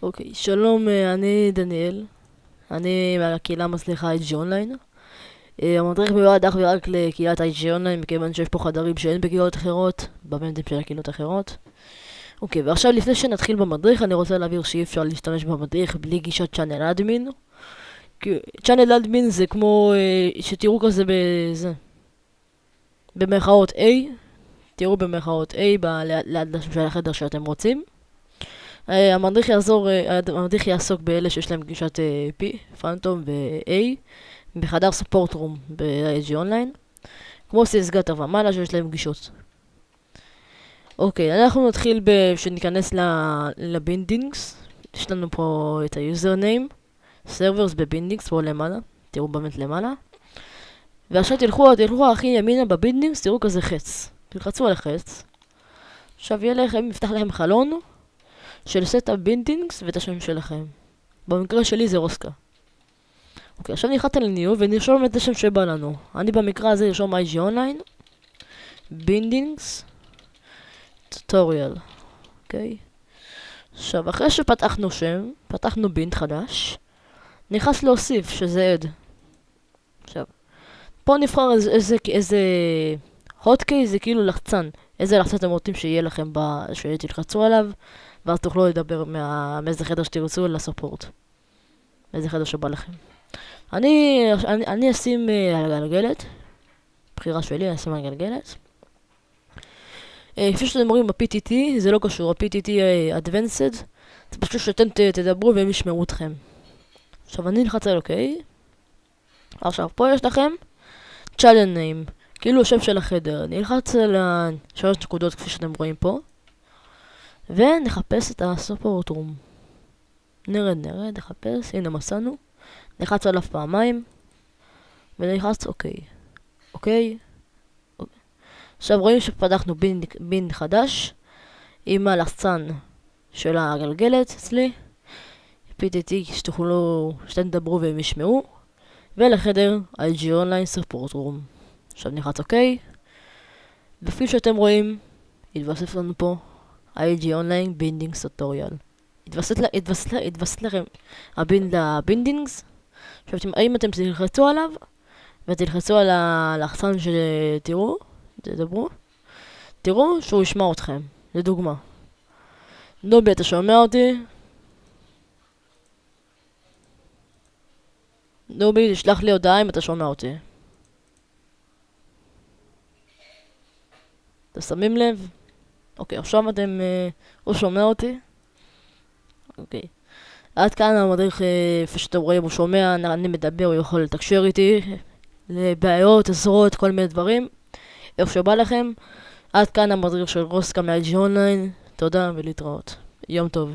אוקיי, שלום, אני דניאל. אני מהקהילה מצליחה IG אונליין. המדריך מיועד אך ורק לקהילת IG אונליין, מכיוון שיש פה חדרים שאין בקהילות אחרות, במנדים של הקהילות אחרות. אוקיי, ועכשיו לפני שנתחיל במדריך, אני רוצה להבהיר שאי אפשר להשתמש במדריך בלי גישת צ'אנל אדמין. צ'אנל אדמין זה כמו, שתראו כזה בזה, במרכאות A, תראו במרכאות A ליד של החדר שאתם רוצים. המדריך יעסוק באלה שיש להם גישת P, פנטום ו-A בחדר ספורט רום ב-IG אונליין, כמו סיסגטה ומעלה שיש להם גישות. אוקיי, אנחנו נתחיל שניכנס לבינדינגס. יש לנו פה את היוזרניים, סרברס בבינדינגס, פה למעלה, תראו באמת למעלה. ועכשיו תלכו הכי ימינה בבינדינגס, תראו כזה חץ. תלחצו על החץ. עכשיו יפתח לכם חלון של סטאפ בינדינגס ואת השם שלכם. במקרה שלי זה רוסקה. אוקיי, עכשיו נלחץ על ניו ונרשום את השם שבא לנו. אני במקרה הזה נרשום IG אונליין בינדינגס טוטוריאל. אוקיי. עכשיו, אחרי שפתחנו שם, פתחנו בינד חדש, נלחץ להוסיף, שזה עד. עכשיו, פה נבחר איזה הוטקיי, זה כאילו לחצן. איזה לחצן אתם רוצים שיהיה לכם שתלחצו עליו, ואז תוכלו לדבר מאיזה חדר שתרצו לספורט. מאיזה חדר שבא לכם. אני אשים על הגלגלת. בחירה שלי, אני אשים על הגלגלת. כפי שאתם רואים ב-PTT, זה לא קשור, ה-PTT Advanced, זה פשוט שאתם תדברו והם ישמעו אתכם. עכשיו אני נלחץ על אוקיי. עכשיו פה יש לכם Channel Name, כאילו השם של החדר. אני נלחץ על 3 נקודות כפי שאתם רואים פה. ונחפש את הספורט רום. נרד, נחפש, הנה מצאנו. נלחץ עליו פעמיים. ונלחץ אוקיי. אוקיי. עכשיו רואים שפתחנו בינד חדש. עם הלחצן של הגלגלת אצלי. PTT שאתם תדברו והם ישמעו. ולחדר IG אונליין ספורט רום. עכשיו נלחץ אוקיי. וכפי שאתם רואים, יתווסף לנו פה IG אונליין בינדינגס טוטוריאל. יתווסף לכם הבינדינגס. עכשיו אם אתם תלחצו עליו ותלחצו על הלחצן שתראו, תדברו, תראו שהוא ישמע אתכם. לדוגמה, נובי, אתה שומע אותי? נובי, תשלח לי הודעה אם אתה שומע אותי. אתם שמים לב? אוקיי, עכשיו הוא שומע אותי. אוקיי. עד כאן המדריך, כפי שאתם רואים, הוא שומע, אני מדבר, הוא יכול לתקשר איתי, לבעיות, עזרות, כל מיני דברים. איך שבא לכם. עד כאן המדריך של רוסקה מ-IG אונליין. תודה ולהתראות. יום טוב.